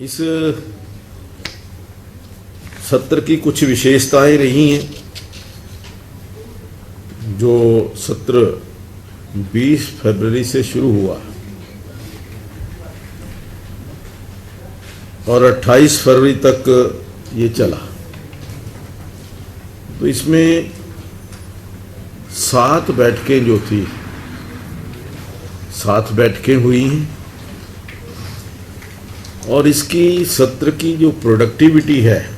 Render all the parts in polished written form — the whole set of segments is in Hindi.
इस सत्र की कुछ विशेषताएं रही हैं। जो सत्र 20 फरवरी से शुरू हुआ और 28 फरवरी तक ये चला, तो इसमें 7 बैठकें जो थी, 7 बैठकें हुई हैं और इसकी सत्र की जो प्रोडक्टिविटी है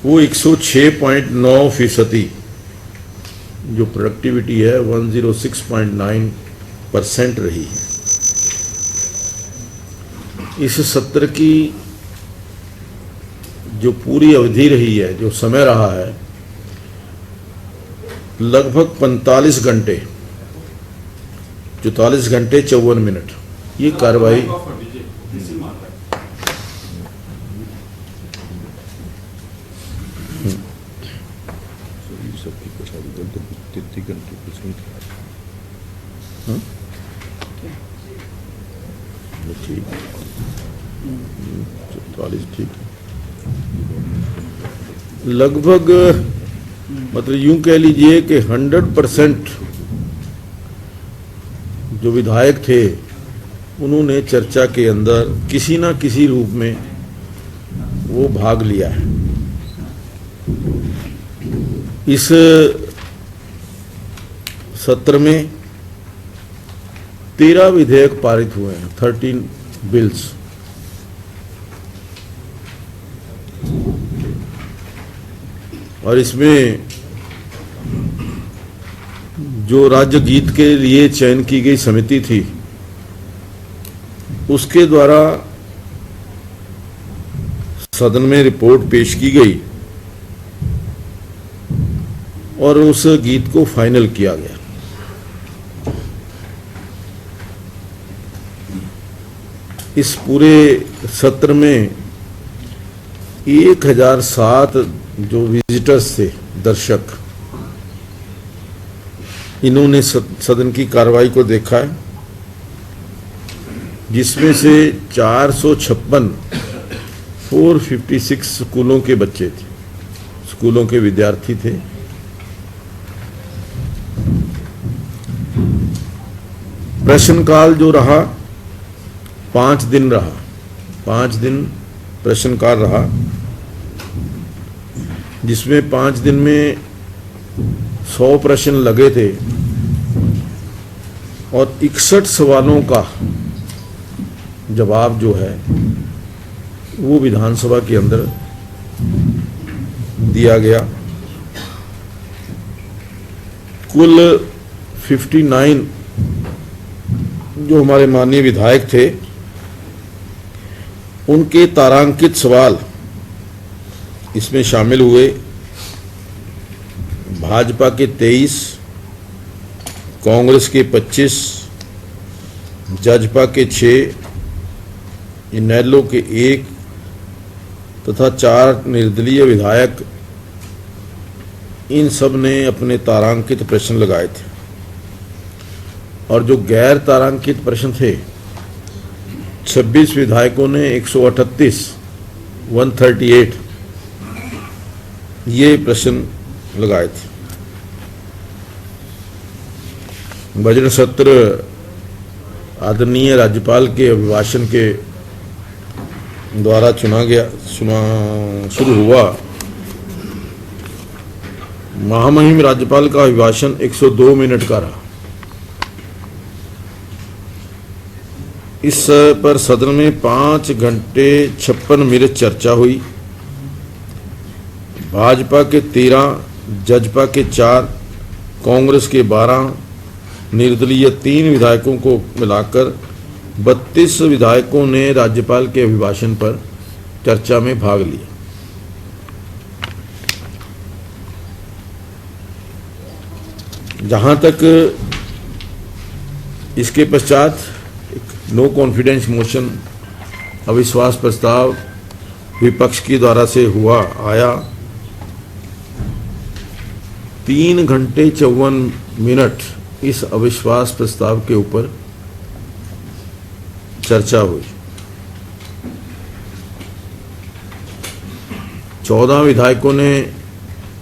वो 106.9% जो प्रोडक्टिविटी है 106.9% रही है। इस सत्र की जो पूरी अवधि रही है, जो समय रहा है, लगभग 45 घंटे 44 घंटे 54 मिनट ये कार्रवाई ठीक 44 ठीक लगभग, मतलब यूं कह लीजिए कि 100% जो विधायक थे उन्होंने चर्चा के अंदर किसी ना किसी रूप में वो भाग लिया है। इस सत्र में 13 विधेयक पारित हुए हैं, 13 बिल्स। और इसमें जो राज्य गीत के लिए चयन की गई समिति थी उसके द्वारा सदन में रिपोर्ट पेश की गई और उस गीत को फाइनल किया गया। इस पूरे सत्र में 1007 जो विजिटर्स थे, दर्शक, इन्होंने सदन की कार्रवाई को देखा है, जिसमें से 456 स्कूलों के बच्चे थे, स्कूलों के विद्यार्थी थे। प्रश्नकाल जो रहा 5 दिन रहा, 5 दिन प्रश्नकाल रहा, जिसमें 5 दिन में 100 प्रश्न लगे थे और 61 सवालों का जवाब जो है वो विधानसभा के अंदर दिया गया। कुल 59 जो हमारे माननीय विधायक थे उनके तारांकित सवाल इसमें शामिल हुए। भाजपा के 23, कांग्रेस के 25, जजपा के 6, इनेलो के 1 तथा 4 निर्दलीय विधायक, इन सब ने अपने तारांकित प्रश्न लगाए थे। और जो गैर तारांकित प्रश्न थे, 26 विधायकों ने 138 ये प्रश्न लगाए थे। बजट सत्र आदरणीय राज्यपाल के अभिभाषण के द्वारा शुरू हुआ। महामहिम राज्यपाल का अभिभाषण 102 मिनट का रहा। इस पर सदन में 5 घंटे 56 मिनट चर्चा हुई। भाजपा के 13, जजपा के 4, कांग्रेस के 12, निर्दलीय 3 विधायकों को मिलाकर 32 विधायकों ने राज्यपाल के अभिभाषण पर चर्चा में भाग लिया। जहां तक इसके पश्चात नो कॉन्फिडेंस मोशन, अविश्वास प्रस्ताव विपक्ष के द्वारा से आया। 3 घंटे 54 मिनट इस अविश्वास प्रस्ताव के ऊपर चर्चा हुई। 14 विधायकों ने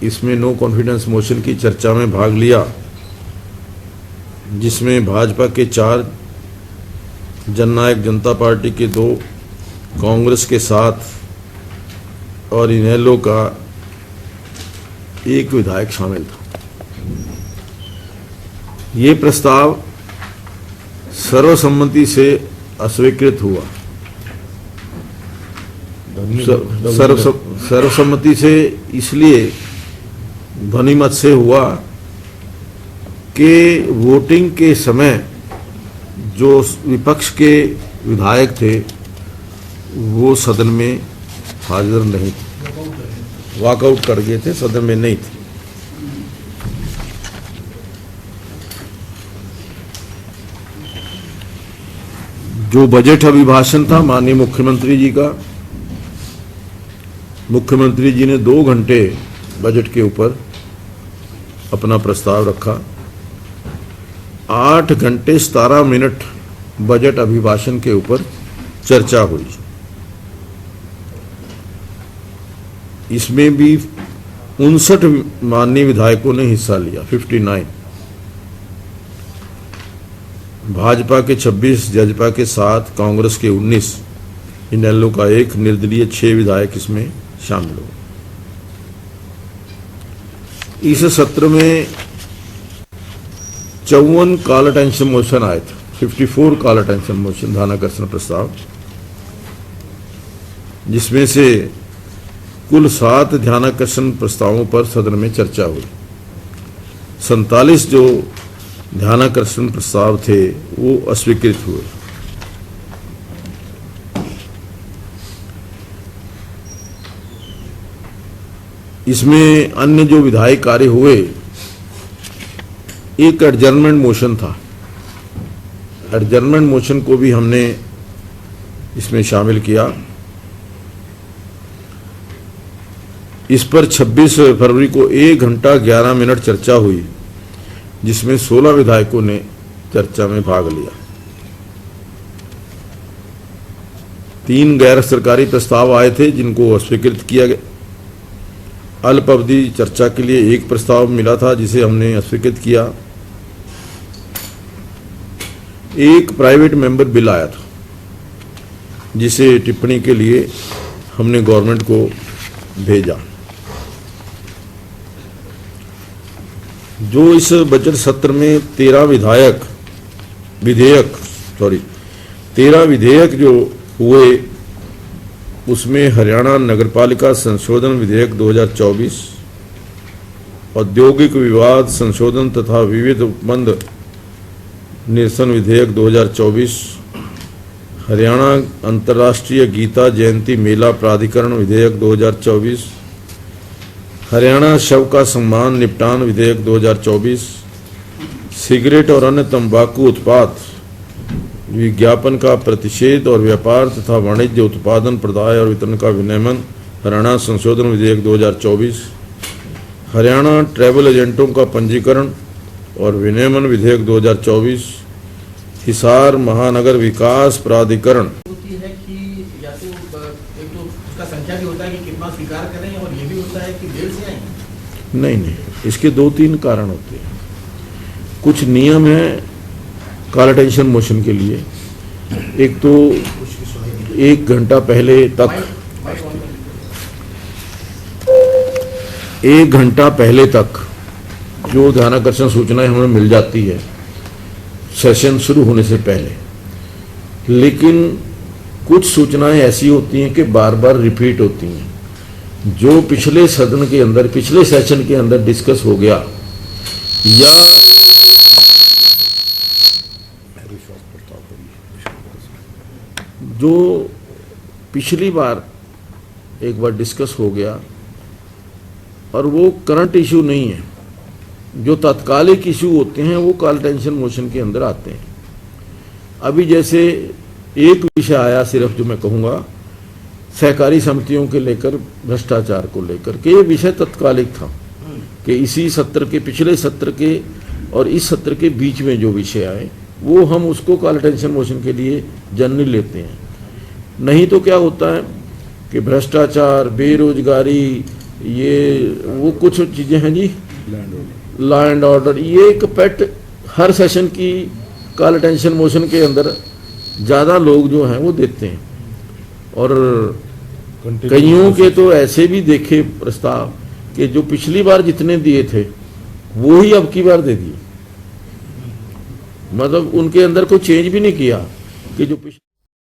इसमें नो कॉन्फिडेंस मोशन की चर्चा में भाग लिया, जिसमें भाजपा के 4, जननायक जनता पार्टी के 2, कांग्रेस के 7 और इनेलो का 1 विधायक शामिल था। ये प्रस्ताव सर्वसम्मति से अस्वीकृत हुआ। सर्वसम्मति से इसलिए ध्वनिमत से हुआ कि वोटिंग के समय जो विपक्ष के विधायक थे वो सदन में हाजिर नहीं थे, वॉकआउट कर गए थे, सदन में नहीं थे। जो बजट अभिभाषण था माननीय मुख्यमंत्री जी का, मुख्यमंत्री जी ने 2 घंटे बजट के ऊपर अपना प्रस्ताव रखा। 8 घंटे 17 मिनट बजट अभिभाषण के ऊपर चर्चा हुई। इसमें भी 59 माननीय विधायकों ने हिस्सा लिया, 59। भाजपा के 26, जजपा के 7, कांग्रेस के 19, इनेलो का 1, निर्दलीय 6 विधायक इसमें शामिल हुए। इस सत्र में 54 कॉल अटेंशन मोशन आए थे, 54 कॉल अटेंशन मोशन, ध्यानाकर्षण प्रस्ताव, जिसमें से कुल 7 ध्यानाकर्षण प्रस्तावों पर सदन में चर्चा हुई। 47 जो ध्यानाकर्षण प्रस्ताव थे वो अस्वीकृत हुए। इसमें अन्य जो विधायी कार्य हुए, एक एडजर्नमेंट मोशन था। एडजर्नमेंट मोशन को भी हमने इसमें शामिल किया। इस पर 26 फरवरी को 1 घंटा 11 मिनट चर्चा हुई, जिसमें 16 विधायकों ने चर्चा में भाग लिया। 3 गैर सरकारी प्रस्ताव आए थे जिनको अस्वीकृत किया गया। अल्प अवधि चर्चा के लिए 1 प्रस्ताव मिला था जिसे हमने अस्वीकृत किया। 1 प्राइवेट मेंबर बिल आया था जिसे टिप्पणी के लिए हमने गवर्नमेंट को भेजा। जो इस बजट सत्र में 13 विधेयक जो हुए, उसमें हरियाणा नगरपालिका संशोधन विधेयक 2024, औद्योगिक विवाद संशोधन तथा विविध उपबंध निरसन विधेयक 2024, हरियाणा अंतर्राष्ट्रीय गीता जयंती मेला प्राधिकरण विधेयक 2024, हरियाणा शव का सम्मान निपटान विधेयक 2024, सिगरेट और अन्य तंबाकू उत्पाद विज्ञापन का प्रतिषेध और व्यापार तथा वाणिज्य उत्पादन, प्रदाय और वितरण का विनियमन हरियाणा संशोधन विधेयक 2024, हरियाणा ट्रैवल एजेंटों का पंजीकरण और विनियमन विधेयक 2024, हिसार महानगर विकास प्राधिकरण। होती है कि या तो एक तो उसका संख्या भी होता है कि कितना स्वीकार करें, और ये भी होता है कि देर से आएंगे। नहीं, इसके 2-3 कारण होते हैं। कुछ नियम है कॉल अटेंशन मोशन के लिए। एक तो 1 घंटा पहले तक, 1 घंटा पहले तक जो ध्यानाकर्षण सूचनाएं हमें मिल जाती है सेशन शुरू होने से पहले, लेकिन कुछ सूचनाएं ऐसी होती हैं कि बार बार रिपीट होती हैं। जो पिछले सदन के अंदर, पिछले सेशन के अंदर डिस्कस हो गया, या जो पिछली बार एक बार डिस्कस हो गया और वो करंट इशू नहीं है, जो तात्कालिक इशू होते हैं वो कॉल अटेंशन मोशन के अंदर आते हैं। अभी जैसे एक विषय आया सिर्फ, जो मैं कहूँगा सहकारी समितियों के लेकर, भ्रष्टाचार को लेकर के, ये विषय तात्कालिक था कि इसी सत्र के, पिछले सत्र के और इस सत्र के बीच में जो विषय आए वो हम उसको कॉल अटेंशन मोशन के लिए जनरली लेते हैं। नहीं तो क्या होता है कि भ्रष्टाचार, बेरोजगारी, ये वो कुछ चीज़ें हैं जी, लॉ एंड ऑर्डर, ये एक पेट हर सेशन की कॉल अटेंशन मोशन के अंदर ज़्यादा लोग जो हैं वो देते हैं। और कईयों के तो ऐसे भी देखे प्रस्ताव कि जो पिछली बार जितने दिए थे वो ही अब की बार दे दिए, मतलब उनके अंदर कोई चेंज भी नहीं किया कि जो